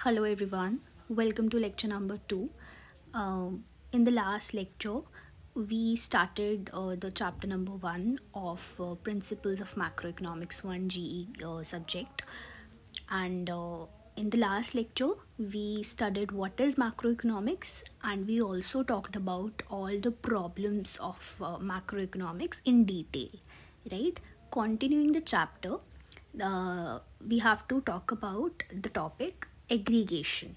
Hello everyone, welcome to lecture number 2. In the last lecture, we started the chapter number 1 of Principles of Macroeconomics 1 GE subject. And in the last lecture, we studied what is macroeconomics, and we also talked about all the problems of macroeconomics in detail, right? Continuing the chapter, we have to talk about the topic aggregation.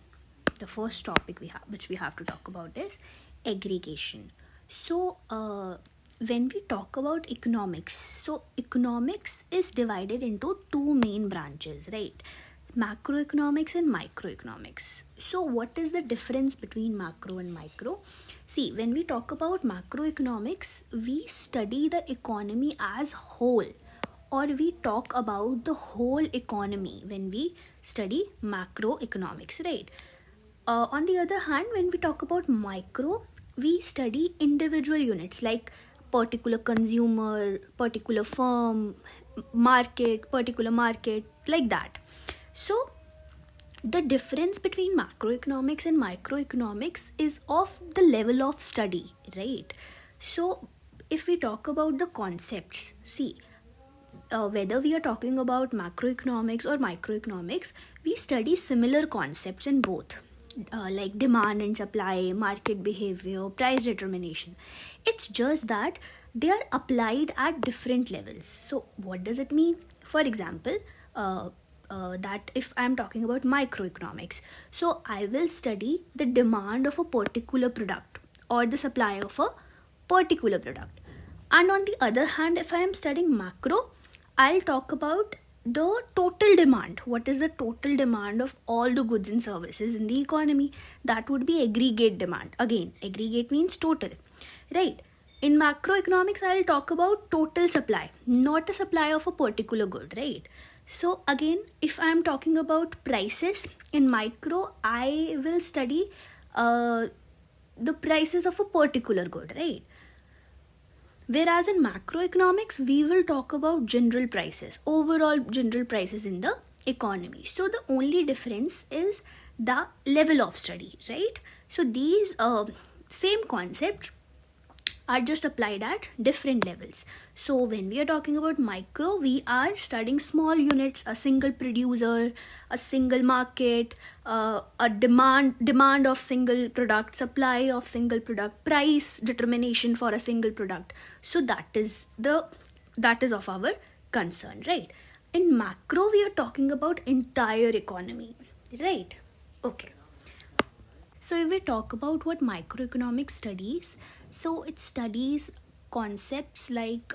The first topic which we have to talk about is aggregation. So when we talk about economics, so economics is divided into two main branches, right? Macroeconomics and microeconomics. So what is the difference between macro and micro? See, when we talk about macroeconomics, we study the economy as whole, or we talk about the whole economy when we study macroeconomics, right? On the other hand, when we talk about micro, we study individual units like particular consumer, particular firm, particular market, like that. So the difference between macroeconomics and microeconomics is of the level of study, right? So if we talk about the concepts, see, whether we are talking about macroeconomics or microeconomics, we study similar concepts in both, like demand and supply, market behavior, price determination. It's just that they are applied at different levels. So, what does it mean? For example, that if I'm talking about microeconomics, so I will study the demand of a particular product or the supply of a particular product. And on the other hand, if I am studying macro, I'll talk about the total demand. What is the total demand of all the goods and services in the economy? That would be aggregate demand. Again, aggregate means total, right? In macroeconomics, I'll talk about total supply, not a supply of a particular good, right? So again, if I'm talking about prices in micro, I will study the prices of a particular good, right? Whereas in macroeconomics, we will talk about general prices, overall general prices in the economy. So the only difference is the level of study, right? So these same concepts are just applied at different levels. So when we are talking about micro, we are studying small units, a single producer, a single market, a demand of single product, supply of single product, price determination for a single product. So that is of our concern, right? In macro, we are talking about entire economy, right? Okay. So if we talk about what microeconomics studies, so it studies concepts like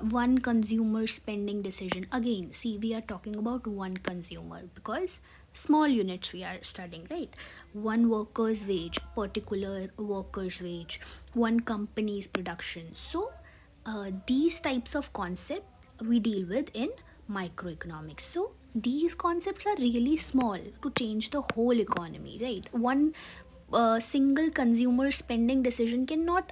one consumer spending decision. Again, see, we are talking about one consumer because small units we are studying, right? One worker's wage, particular worker's wage, one company's production. So these types of concept we deal with in microeconomics. So these concepts are really small to change the whole economy, right? One single consumer spending decision cannot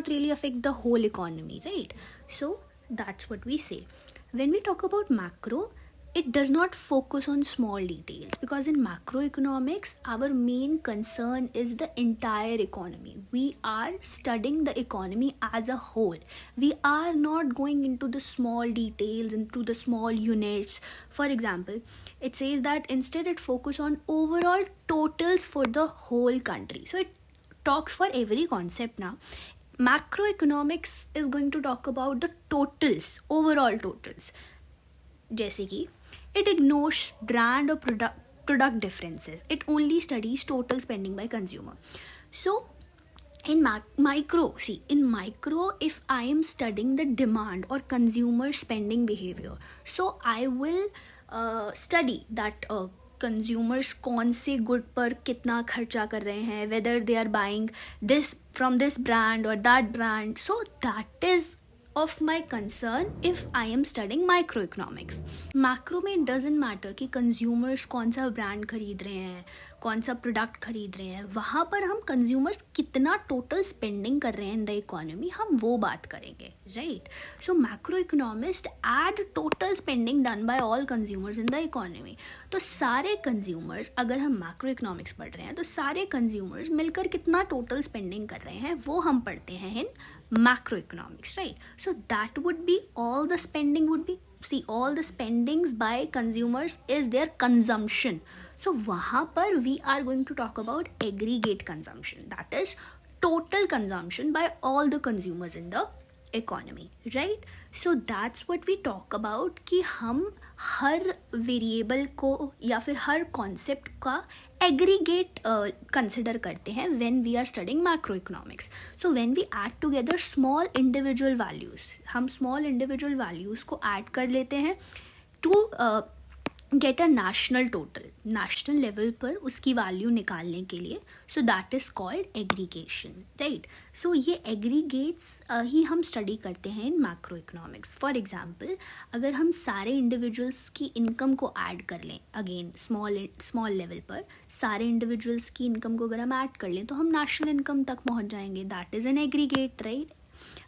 really affect the whole economy, right? So that's what we say. When we talk about macro, it does not focus on small details, because in macroeconomics our main concern is the entire economy. We are studying the economy as a whole. We are not going into the small details, into the small units. For example, it says that instead it focus on overall totals for the whole country. So it talks for every concept. Now macroeconomics is going to talk about the totals, overall totals, जैसे कि it ignores brand or product differences. It only studies total spending by consumer. So in micro, if I am studying the demand or consumer spending behavior, so I will study that consumers कौन से good पर कितना खर्चा कर रहे हैं, whether they are buying this from this brand or that brand. So that is of my concern if I am studying microeconomics. Macro में it doesn't matter कि consumers कौन सा ब्रांड खरीद रहे हैं, कौन सा प्रोडक्ट खरीद रहे हैं, वहाँ पर हम consumers कितना टोटल स्पेंडिंग कर रहे हैं इन द इकोनॉमी, हम वो बात करेंगे, right. So macro economist add total spending done by all consumers in the economy. तो सारे कंज्यूमर्स, अगर हम मैक्रो इकोनॉमिक्स पढ़ रहे हैं तो सारे कंज्यूमर्स मिलकर कितना टोटल स्पेंडिंग कर रहे हैं वो हम पढ़ते हैं इन macroeconomics, right? So that would be all the spending would be, see, all the spendings by consumers is their consumption. So वहाँ पर we are going to talk about aggregate consumption, that is total consumption by all the consumers in the economy, right? So that's what we talk about कि हम हर variable को या फिर हर concept का aggregate consider करते हैं when we are studying macro economics. So when we add together small individual values, हम स्मॉल इंडिविजुअल वैल्यूज़ को ऐड कर लेते हैं to get a national total, national level पर उसकी वैल्यू निकालने के लिए. So that is called aggregation, right. So ये एग्रीगेट्स ही हम स्टडी करते हैं in macro economics. For example, अगर हम सारे इंडिविजुअल्स की इनकम को ऐड कर लें, अगेन स्मॉल लेवल पर सारे इंडिविजुअल्स की इनकम को अगर हम ऐड कर लें तो हम नेशनल इनकम तक पहुंच जाएंगे. That is an aggregate, right.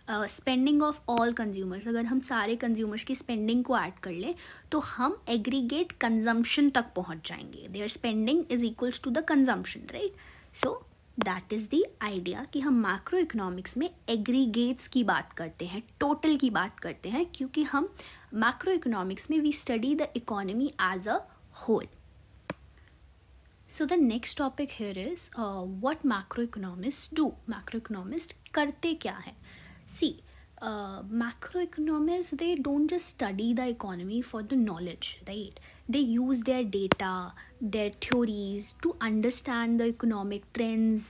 Spending of all consumers, अगर हम सारे कंज्यूमर्स की स्पेंडिंग को ऐड कर लें तो हम एग्रीगेट कंजम्पशन तक पहुंच जाएंगे. Their spending is equals to the consumption, right. So that is the idea कि हम मैक्रो इकोनॉमिक्स में एग्रीगेट्स की बात करते हैं, टोटल की बात करते हैं, क्योंकि हम मैक्रो इकोनॉमिक्स में we study the economy as a whole. So the next topic here is what macroeconomists do. Macroeconomists करते क्या हैं? See, macroeconomists, they don't just study the economy for the knowledge, right? They use their data, their theories to understand the economic trends,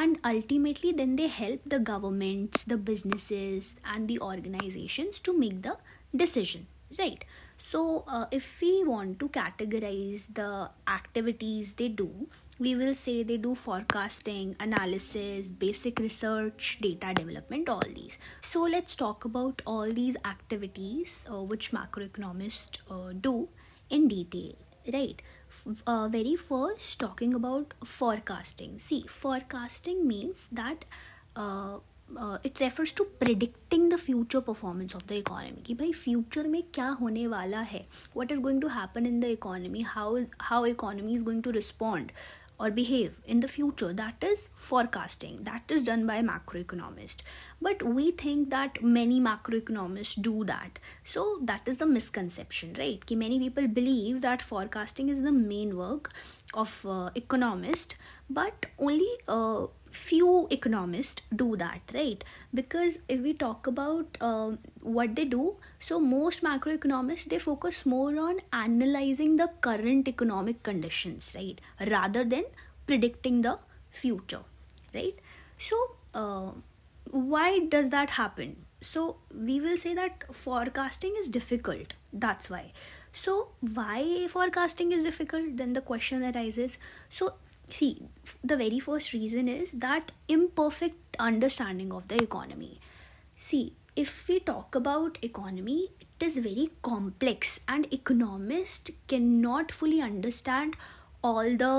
and ultimately then they help the governments, the businesses and the organizations to make the decision, right? So if we want to categorize the activities they do, we will say they do forecasting, analysis, basic research, data development, all these. So let's talk about all these activities which macroeconomists do in detail, right? Very first, talking about forecasting. See, forecasting means that it refers to predicting the future performance of the economy, कि भाई future में क्या होने वाला है, what is going to happen in the economy, how economy is going to respond or behave in the future. That is forecasting. That is done by macroeconomists. But we think that many macroeconomists do that. So that is the misconception, right? Ki many people believe that forecasting is the main work of economists, but only few economists do that, right? Because if we talk about what they do, so most macroeconomists, they focus more on analyzing the current economic conditions, right, rather than predicting the future, right? So why does that happen? So we will say that forecasting is difficult, that's why. So why forecasting is difficult? Then the question arises. So see, the very first reason is that imperfect understanding of the economy. See, if we talk about economy, it is very complex and economists cannot fully understand all the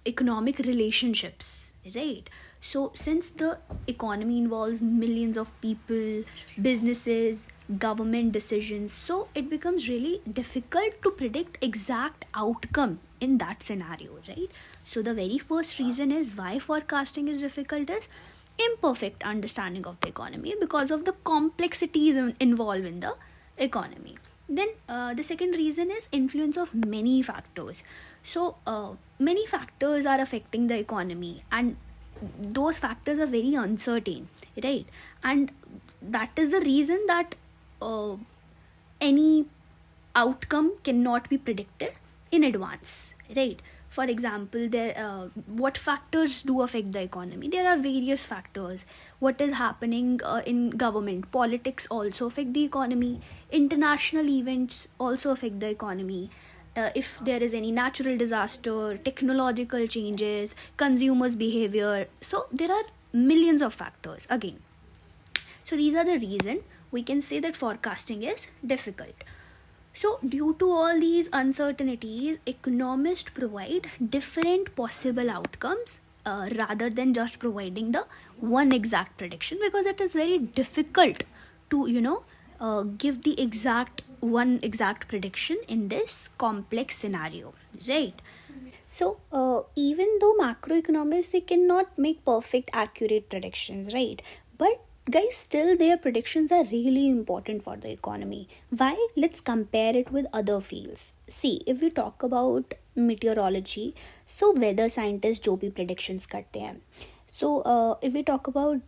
economic relationships, right? So since the economy involves millions of people, businesses, government decisions, so it becomes really difficult to predict exact outcome in that scenario, right? So the very first reason is why forecasting is difficult is imperfect understanding of the economy because of the complexities involved in the economy. Then the second reason is influence of many factors. So many factors are affecting the economy, and those factors are very uncertain, right? And that is the reason that any outcome cannot be predicted in advance, right? For example, what factors do affect the economy? There are various factors. What is happening in government, politics also affect the economy. International events also affect the economy. If there is any natural disaster, technological changes, consumers behavior, so there are millions of factors again. So these are the reason we can say that forecasting is difficult. So due to all these uncertainties, economists provide different possible outcomes rather than just providing the one exact prediction, because it is very difficult to give the exact prediction in this complex scenario, right? So even though macroeconomists, they cannot make perfect accurate predictions, right? But guys, still their predictions are really important for the economy. Why? Let's compare it with other fields. See, if we talk about meteorology, so weather scientists जो भी predictions करते हैं, so if we talk about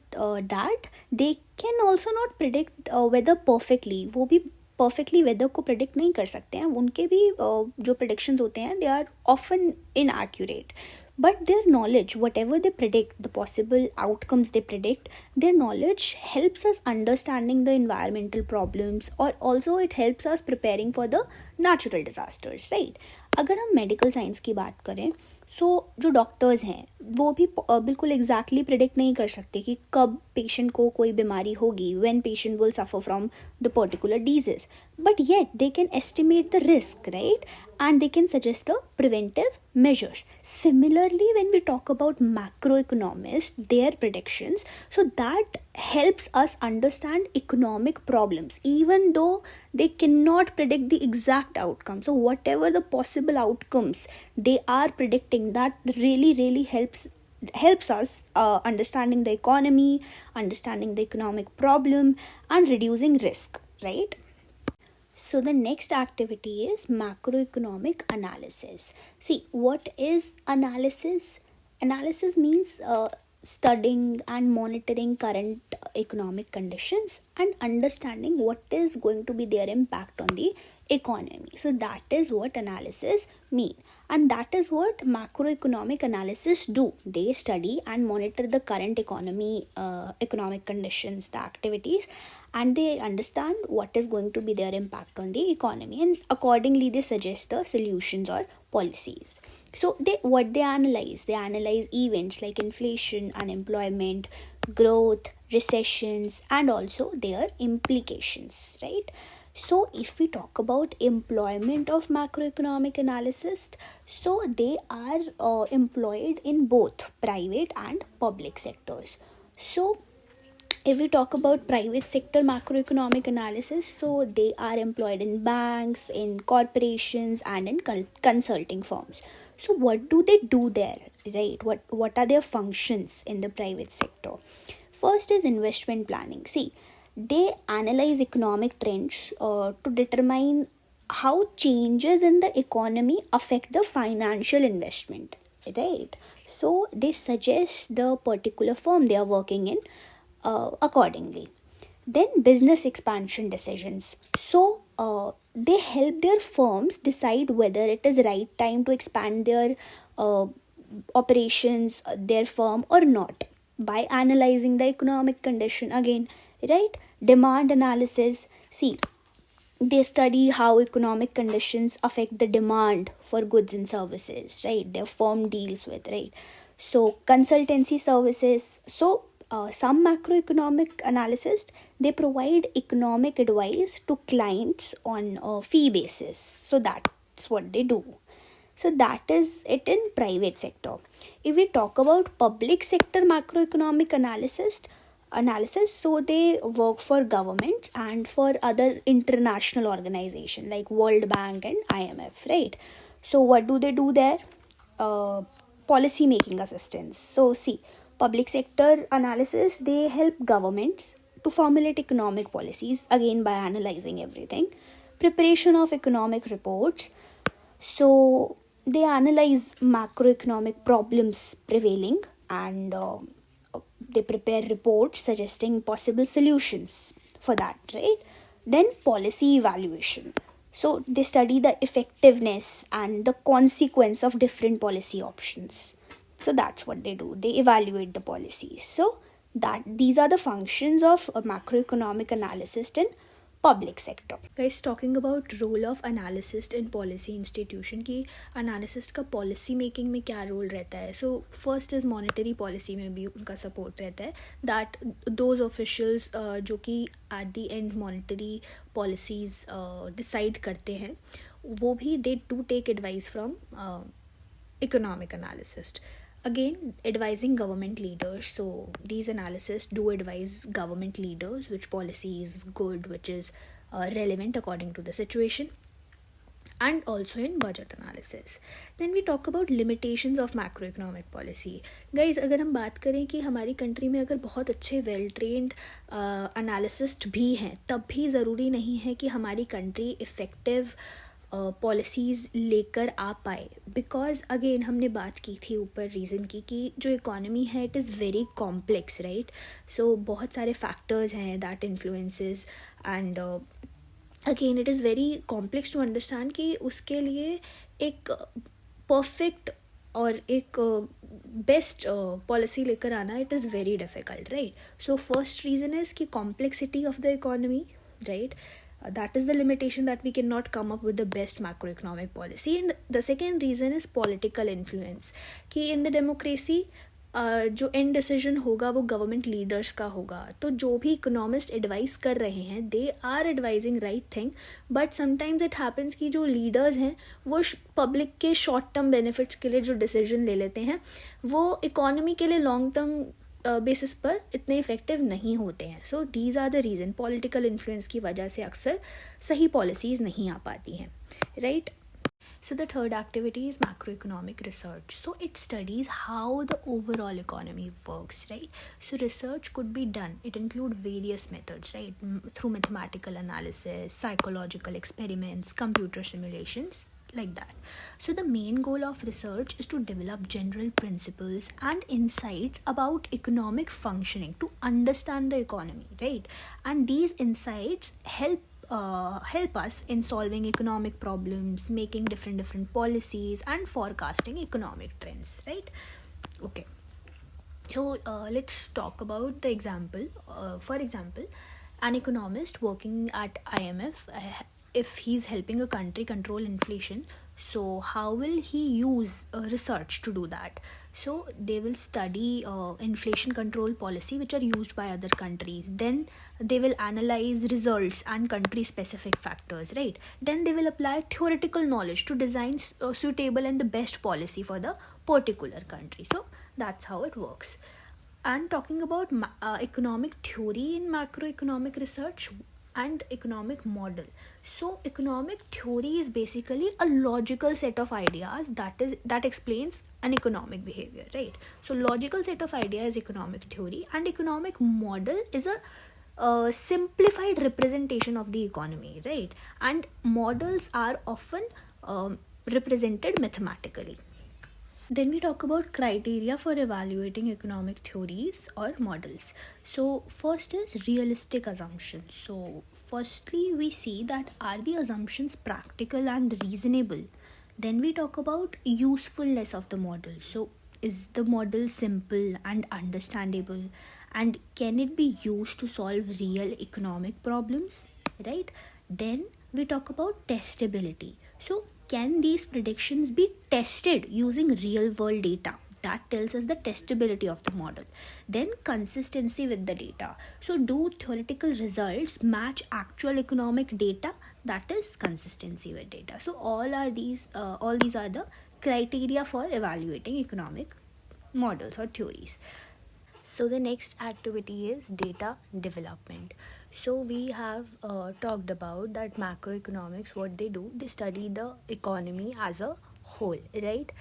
that, they can also not predict weather perfectly. वो भी perfectly weather को predict नहीं कर सकते हैं. उनके भी जो predictions होते हैं, they are often inaccurate. But their knowledge, whatever they predict, the possible outcomes they predict, their knowledge helps us understanding the environmental problems, or also it helps us preparing for the natural disasters, right? अगर हम medical science की बात करें, सो जो doctors हैं वो भी बिल्कुल एग्जैक्टली प्रिडिक्ट नहीं कर सकते कि कब पेशेंट को कोई बीमारी होगी, when patient will suffer from the particular disease, but yet they can estimate the risk, right? And they can suggest the preventive measures. Similarly, when we talk about macroeconomists, their predictions, so that helps us understand economic problems, even though they cannot predict the exact outcome. So whatever the possible outcomes they are predicting, that really helps us understanding the economy, understanding the economic problem, and reducing risk, right? So the next activity is macroeconomic analysis. See, what is analysis? Analysis means studying and monitoring current economic conditions and understanding what is going to be their impact on the economy. So that is what analysis mean, and that is what macroeconomic analysis do. They study and monitor the current economic conditions, the activities, and they understand what is going to be their impact on the economy, and accordingly they suggest the solutions or policies. So they analyze events like inflation, unemployment, growth, recessions, and also their implications, right? So if we talk about employment of macroeconomic analysts, so they are employed in both private and public sectors. So if we talk about private sector macroeconomic analysis, so they are employed in banks, in corporations, and in consulting firms. So what do they do there, right? What are their functions in the private sector? First is investment planning. See, they analyze economic trends to determine how changes in the economy affect the financial investment, right? So they suggest the particular firm they are working in accordingly. Then business expansion decisions. So they help their firms decide whether it is right time to expand their operations, their firm, or not, by analyzing the economic condition again, right? Demand analysis. See, they study how economic conditions affect the demand for goods and services, right? Their firm deals with, right? So consultancy services. So some macroeconomic analysts, they provide economic advice to clients on a fee basis. So that's what they do. So that is it in private sector. If we talk about public sector macroeconomic analysis, so they work for governments and for other international organizations like World Bank and IMF, right? So what do they do there? Policy making assistance. So see, public sector analysis, they help governments to formulate economic policies, again by analyzing everything. Preparation of economic reports. So they analyze macroeconomic problems prevailing, and they prepare reports suggesting possible solutions for that, right? Then policy evaluation. So they study the effectiveness and the consequence of different policy options. So that's what they do. They evaluate the policies. So that these are the functions of a macroeconomic analyst in public sector. Guys, talking about role of analyst in policy institution कि analyst का policy making में क्या role रहता है. So first is monetary policy में भी उनका support रहता है, that those officials जो कि at the end monetary policies decide करते हैं, वो भी they do take advice from economic analyst. Again, advising government leaders. So these analysts do advise government leaders which policy is good, which is relevant according to the situation, and also in budget analysis. Then we talk about limitations of macroeconomic policy. Guys, अगर हम बात करें कि हमारी country में अगर बहुत अच्छे वेल ट्रेंड एनालिसिस्ट भी हैं, तब भी ज़रूरी नहीं है कि हमारी कंट्री इफ़ेक्टिव पॉलिसीज़ लेकर आ पाए, बिकॉज अगेन हमने बात की थी ऊपर रीज़न की कि जो इकोनॉमी है it is very complex, right. So बहुत सारे फैक्टर्स हैं that influences, and again it is very complex to understand कि उसके लिए एक परफेक्ट और एक बेस्ट पॉलिसी लेकर आना it is very difficult, right. So first reason is कि complexity of the economy, right. That is the limitation, that we cannot come up with the best macroeconomic policy. And the second reason is political influence, कि in the democracy जो end decision होगा वो government leaders का होगा. तो जो भी economist advice कर रहे हैं they are advising right thing, but sometimes it happens कि जो leaders हैं वो public के short term benefits के लिए जो decision ले लेते हैं वो economy के लिए long term बेसिस पर इतने इफ़ेक्टिव नहीं होते हैं. So these are the reason, political influence की वजह से अक्सर सही पॉलिसीज़ नहीं आ पाती हैं, right. So the third activity is macroeconomic research. So it studies how the overall economy works, right? So research could be done. It includes various methods, right? Through mathematical analysis, psychological experiments, computer simulations, like that. So the main goal of research is to develop general principles and insights about economic functioning, to understand the economy, right? And these insights help us in solving economic problems, making different policies, and forecasting economic trends, right? Okay, so let's talk about the example. For example, an economist working at IMF, if he's helping a country control inflation, so how will he use research to do that? So they will study inflation control policy which are used by other countries, then they will analyze results and country specific factors, right. Then they will apply theoretical knowledge to design suitable and the best policy for the particular country. So that's how it works. And talking about economic theory in macroeconomic research and economic model. So economic theory is basically a logical set of ideas that explains an economic behavior, right. So logical set of ideas is economic theory, and economic model is a simplified representation of the economy, right. And models are often represented mathematically. Then we talk about criteria for evaluating economic theories or models. So first is realistic assumptions. So firstly we see that are the assumptions practical and reasonable. Then we talk about usefulness of the model. So is the model simple and understandable, and can it be used to solve real economic problems, right? Then we talk about testability. So can these predictions be tested using real world data? That tells us the testability of the model. Then consistency with the data. So do theoretical results match actual economic data? That is consistency with data. So all these are the criteria for evaluating economic models or theories. So the next activity is data development. So we have talked about that macroeconomics, what they do, they study the economy as a whole, right.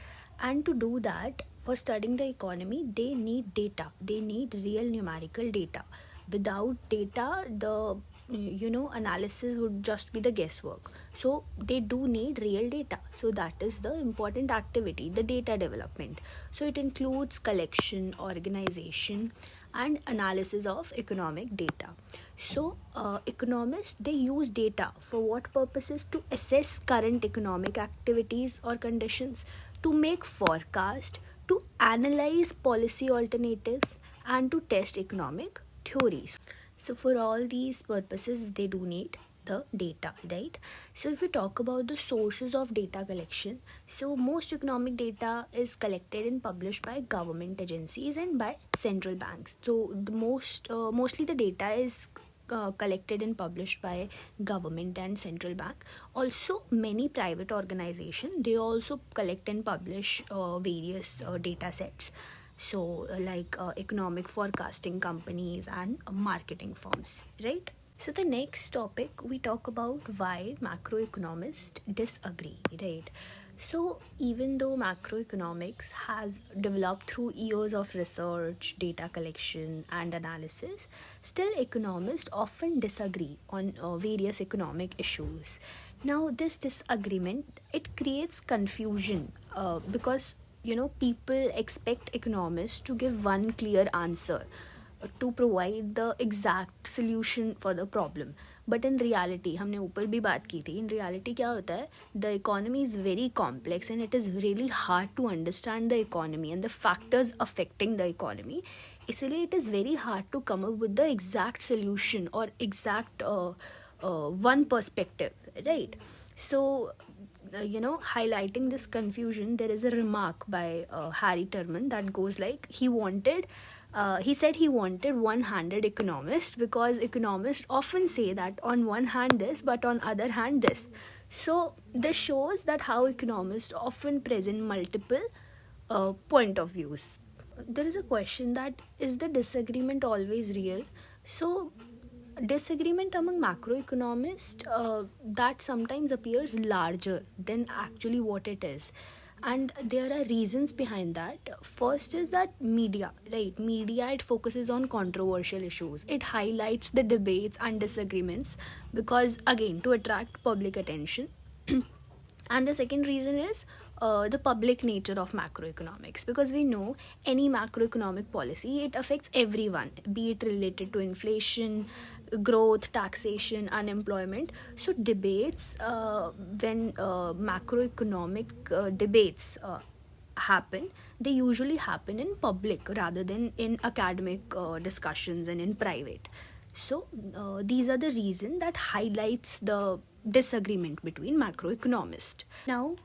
And to do that, for studying the economy, they need data, they need real numerical data. Without data, the analysis would just be the guesswork. So they do need real data. So that is the important activity, the data development. So it includes collection, organization, and analysis of economic data. So economists, they use data for what purposes? To assess current economic activities or conditions, to make forecast, to analyze policy alternatives, and to test economic theories. So for all these purposes, they do need the data, right? So if we talk about the sources of data collection, so most economic data is collected and published by government agencies and by central banks. So the mostly the data is collected and published by government and central bank. Also many private organization, they also collect and publish various data sets, so economic forecasting companies and marketing firms, right? So the next topic, we talk about why macroeconomists disagree, right? So even though macroeconomics has developed through years of research, data collection and analysis, still economists often disagree on various economic issues. Now this disagreement, it creates confusion because people expect economists to give one clear answer, to provide the exact solution for the problem. But in reality, हमने ऊपर भी बात की थी, in reality क्या होता है, the economy is very complex and it is really hard to understand the economy and the factors affecting the economy. इसलिए it is very hard to come up with the exact solution or exact one perspective, right? So highlighting this confusion, there is a remark by Harry Turman that goes like, he said he wanted one-handed economist, because economists often say that on one hand this, but on other hand this. So this shows that how economists often present multiple point of views. There is a question that, is the disagreement always real? So disagreement among macroeconomists, that sometimes appears larger than actually what it is, and there are reasons behind that. First is that media, right? Media, it focuses on controversial issues, it highlights the debates and disagreements, because again, to attract public attention. And the second reason is the public nature of macroeconomics, because we know any macroeconomic policy, it affects everyone, be it related to inflation, growth, taxation, unemployment. So debates, when macroeconomic debates happen, they usually happen in public rather than in academic discussions and in private. So these are the reasons that highlights the disagreement between macroeconomists. Now,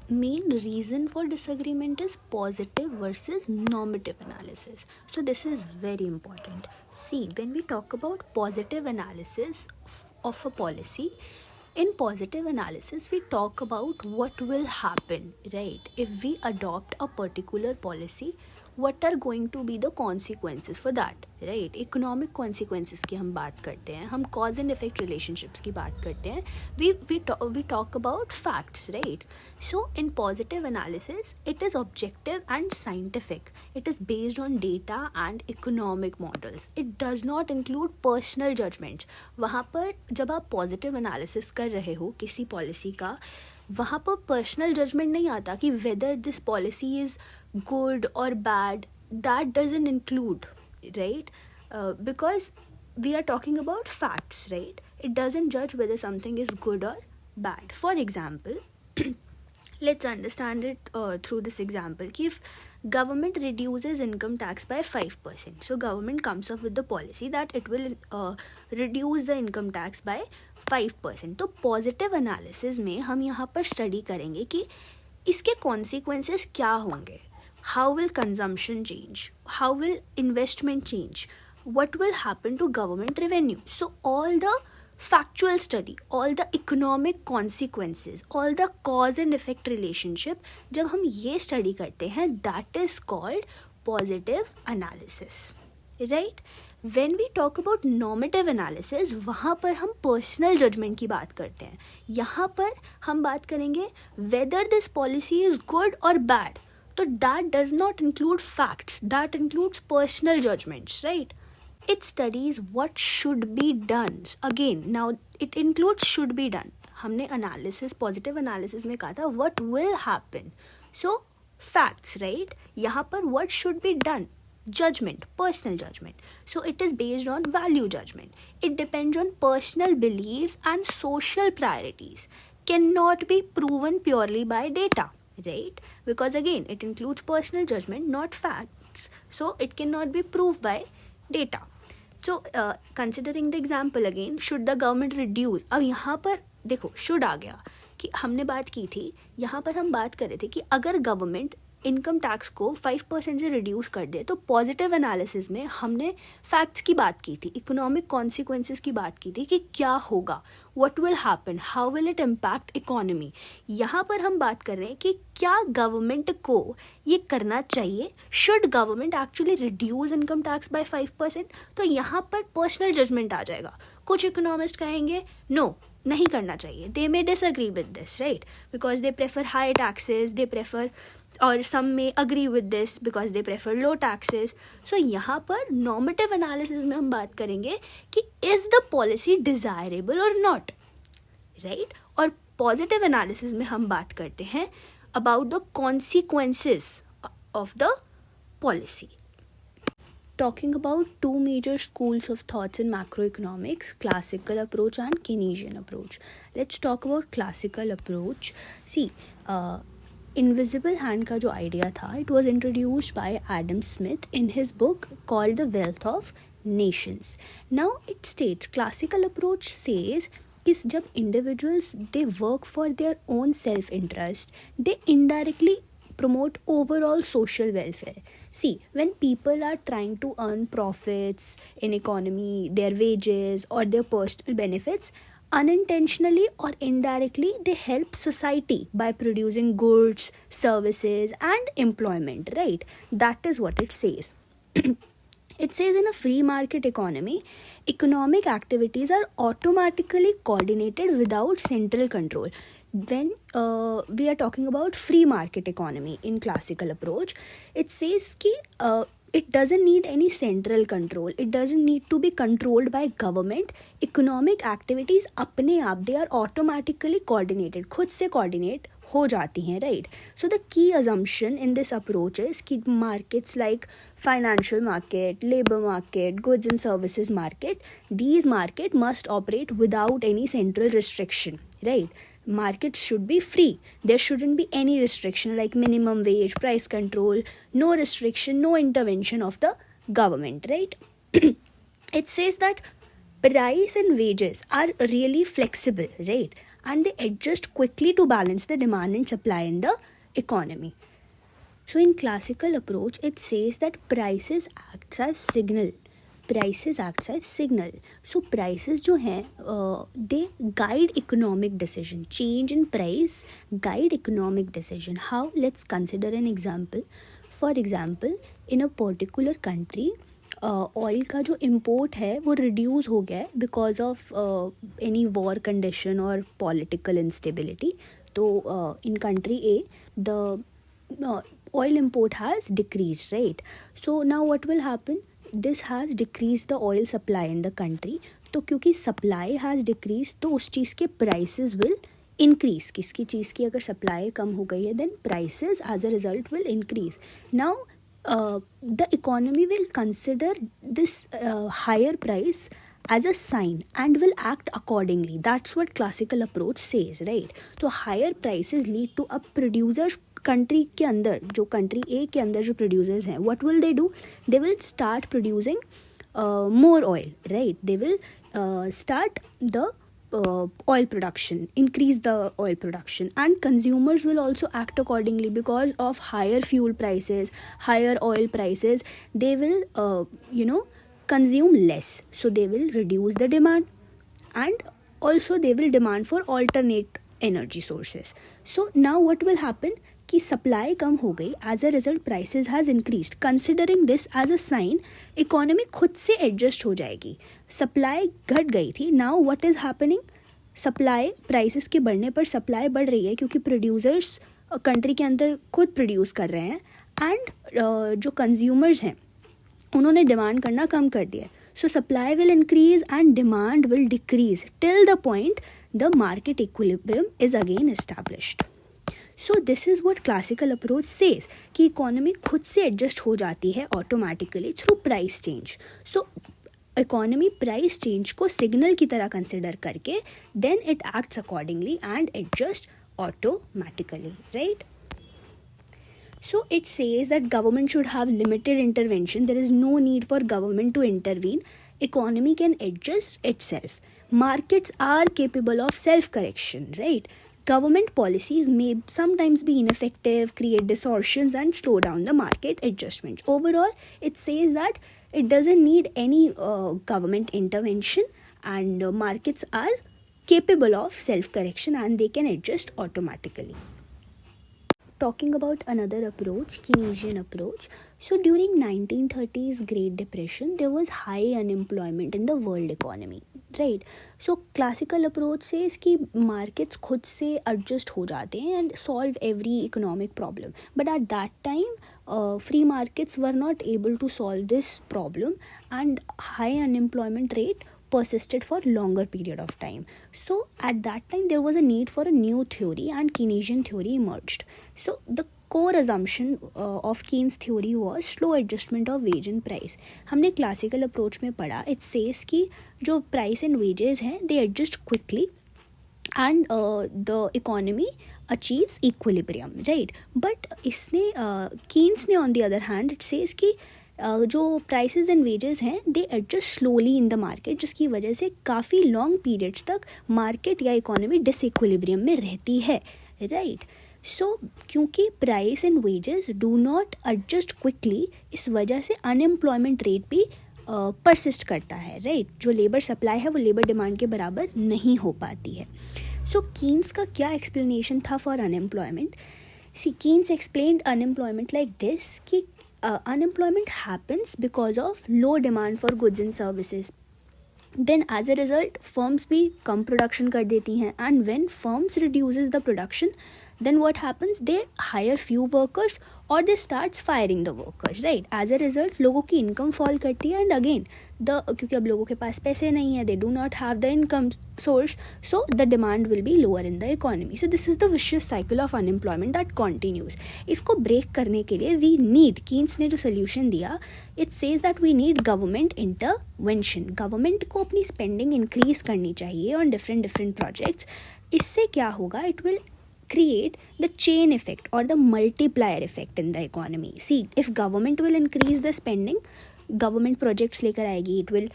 main reason for disagreement is positive versus normative analysis. So this is very important. See, when we talk about positive analysis of a policy, in positive analysis, we talk about what will happen, right? If we adopt a particular policy, what are going to be the consequences for that, right? Economic consequences की हम बात करते हैं, हम cause and effect relationships की बात करते हैं, we talk about facts, right? So in positive analysis, it is objective and scientific, it is based on data and economic models, it does not include personal judgments. वहाँ पर जब आप positive analysis कर रहे हो किसी policy का, वहाँ पर पर्सनल जजमेंट नहीं आता कि whether this policy is good और bad, that doesn't include, right? Because we are talking about facts, right? It doesn't judge whether something is good or bad. For example, let's understand it through this example. If government reduces income tax by 5%, so government comes up with the policy that it will reduce the income tax by 5%. तो positive analysis में हम यहाँ पर study करेंगे कि इसके consequences क्या होंगे, how will consumption change, how will investment change, what will happen to government revenue. So all the factual study, all the economic consequences, all the cause and effect relationship, जब हम ये study करते हैं, that is called positive analysis, right? When we talk about normative analysis, वहाँ पर हम personal judgment की बात करते हैं. यहाँ पर हम बात करेंगे whether this policy is good or bad. तो that does not include facts, that includes personal judgments, right? It studies what should be done. Again, now it includes should be done. हमने analysis, positive analysis में कहा था what will happen. So facts, right? यहाँ पर what should be done. Judgment, personal judgment. So it is based on value judgment. It depends on personal beliefs and social priorities. Cannot be proven purely by data, right? Because again, it includes personal judgment, not facts. So it cannot be proved by data. So considering the example again, should the government reduce, अब यहाँ पर देखो should आ गया कि हमने बात की थी, यहाँ पर हम बात कर रहे थे कि अगर गवर्नमेंट इनकम टैक्स को 5% से रिड्यूस कर दे, तो पॉजिटिव एनालिसिस में हमने फैक्ट्स की बात की थी, इकोनॉमिक कॉन्सिक्वेंसेस की बात की थी कि क्या होगा, what will happen, how will it impact economy. यहाँ पर हम बात कर रहे हैं कि क्या गवर्नमेंट को ये करना चाहिए, should government actually reduce income tax bye 5%। तो यहाँ पर पर्सनल जजमेंट आ जाएगा। कुछ इकोनॉमिस्ट कहेंगे नो, नहीं करना चाहिए, they may disagree with this, right, because they prefer high taxes, they prefer, और some may agree with this because they prefer low taxes. So यहाँ पर normative analysis में हम बात करेंगे कि is the policy desirable or not, right? और positive analysis में हम बात करते हैं about the consequences of the policy. Talking about two major schools of thoughts in macroeconomics, classical approach and Keynesian approach. Let's talk about classical approach. See, invisible hand का जो idea था, it was introduced by Adam Smith in his book called the wealth of Nations. Now it states, classical approach says कि जब individuals they work for their own self interest, they indirectly promote overall social welfare. See, when people are trying to earn profits in economy, their wages or their personal benefits, unintentionally or indirectly they help society by producing goods, services and employment, right? That is what it says. It says in a free market economy, economic activities are automatically coordinated without central control. When we are talking about free market economy in classical approach, it says ki it doesn't need any central control, it doesn't need to be controlled by government. Economic activities अपने आप they are automatically coordinated, खुद से coordinate हो जाती हैं, right? So the key assumption in this approach is कि markets like financial market, labor market, goods and services market, these market must operate without any central restriction, right? Markets should be free. There shouldn't be any restriction like minimum wage, price control, no restriction, no intervention of the government, right? It says that price and wages are really flexible, right? And they adjust quickly to balance the demand and supply in the economy. So in classical approach, it says that prices acts as signal. Prices acts as signal. So prices जो हैं they guide economic decision. Change in price guide economic decision. How? Let's consider an example. For example, in a particular country, oil का जो import है वो reduce हो गया है because of any war condition और पॉलिटिकल इंस्टेबिलिटी. तो in country A the oil import has decreased, right? So now what will happen? This has decreased the oil supply in the country. तो क्योंकि supply has decreased तो उस चीज़ के prices will increase. किसकी चीज़ की अगर supply कम हो गई है then prices as a result will increase. Now the economy will consider this higher price as a sign and will act accordingly. That's what classical approach says, right? तो higher prices lead to a producers country के अंदर, जो country ए के अंदर जो producers हैं, what will they do? They will start producing more oil, right? They will start the oil production, increase the oil production, and consumers will also act accordingly because of higher fuel prices, higher oil prices. They will consume less, so they will reduce the demand, and also they will demand for alternate energy sources. So now what will happen कि supply कम हो गई, as a result prices has increased. Considering this as a sign, economy खुद से adjust हो जाएगी. Supply घट गई थी, now what is happening? Supply, prices के बढ़ने पर सप्लाई बढ़ रही है क्योंकि प्रोड्यूसर्स कंट्री के अंदर खुद प्रोड्यूस कर रहे हैं, एंड जो कंज्यूमर्स हैं उन्होंने डिमांड करना कम कर दिया है. So supply will increase and demand will decrease till the point the market equilibrium is again established. So this is what classical approach says कि इकोनॉमी खुद से एडजस्ट हो जाती है automatically through price change. So economy price change को signal की तरह consider करके then it acts accordingly and adjust automatically, right? So it says that government should have limited intervention. There is no need for government to intervene economy can adjust itself. Markets are capable of self-correction, right? Government policies may sometimes be ineffective, create distortions, and slow down the market adjustments. Overall, it says that it doesn't need any government intervention, and markets are capable of self-correction and they can adjust automatically. Talking about another approach, Keynesian approach. So during 1930s Great Depression, there was high unemployment in the world economy, right? So classical approach says कि markets खुद से adjust हो जाते हैं and solve every economic problem. But at that time, free markets were not able to solve this problem, and high unemployment rate persisted for longer period of time. So at that time there was a need for a new theory, and Keynesian theory emerged. So the core assumption of Keynes theory was slow adjustment of wage and price. हमने classical approach में पढ़ा, it says कि जो price and wages हैं they adjust quickly and the economy achieves equilibrium, right? But इसने Keynes ने on the other hand it says कि जो प्राइसेस एंड वेजेस हैं they adjust slowly in the market, जिसकी वजह से काफ़ी लॉन्ग पीरियड्स तक मार्केट या इकोनॉमी डिसइक्विलिब्रियम में रहती है, राइट? सो क्योंकि price and wages do not adjust quickly, इस वजह से अनएम्प्लॉयमेंट रेट भी परसिस्ट करता है, राइट? जो लेबर सप्लाई है वो लेबर डिमांड के बराबर नहीं हो पाती है. सो कीन्स का क्या एक्सप्लेनेशन था for unemployment? See Keynes explained unemployment like this कि unemployment happens because of low demand for goods and services. Then as a result firms भी कम production कर देती हैं, and when firms reduces the production, then what happens? They hire few workers or they starts firing the workers, right? As a result लोगों की income fall करती है, and again क्योंकि अब लोगों के पास पैसे नहीं है, they do not have the income source, so the demand will be lower in the economy. So this is the vicious cycle of unemployment that continues. इसको break करने के लिए we need, Keynes ने जो solution दिया, it says that we need government intervention. Government को अपनी spending increase करनी चाहिए on different projects. इससे क्या होगा? It will create the chain effect or the multiplier effect in the economy. See, if government will increase the spending, government projects लेकर आएगी, it will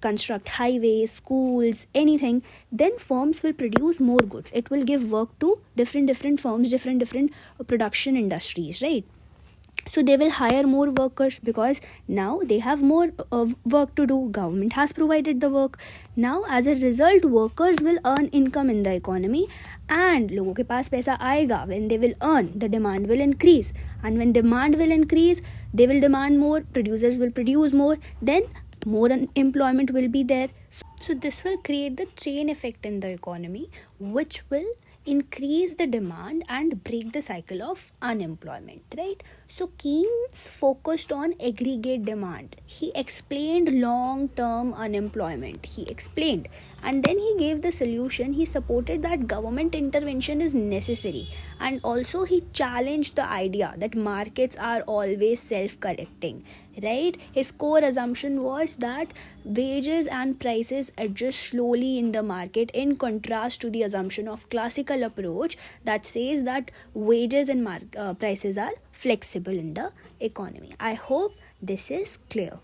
construct highways, schools, anything, then firms will produce more goods. It will give work to different firms, different production industries, right? So they will hire more workers because now they have more work to do. Government has provided the work. Now as a result workers will earn income in the economy, and लोगों के पास पैसा आएगा. When they will earn, the demand will increase, and when demand will increase, they will demand more, producers will produce more, then more employment will be there. So this will create the chain effect in the economy, which will increase the demand and break the cycle of unemployment, right? So Keynes focused on aggregate demand. He explained long-term unemployment. He explained, and then he gave the solution. He supported that government intervention is necessary, and also he challenged the idea that markets are always self-correcting, right? His core assumption was that wages and prices adjust slowly in the market, in contrast to the assumption of classical approach that says that wages and prices are flexible in the economy. I hope this is clear.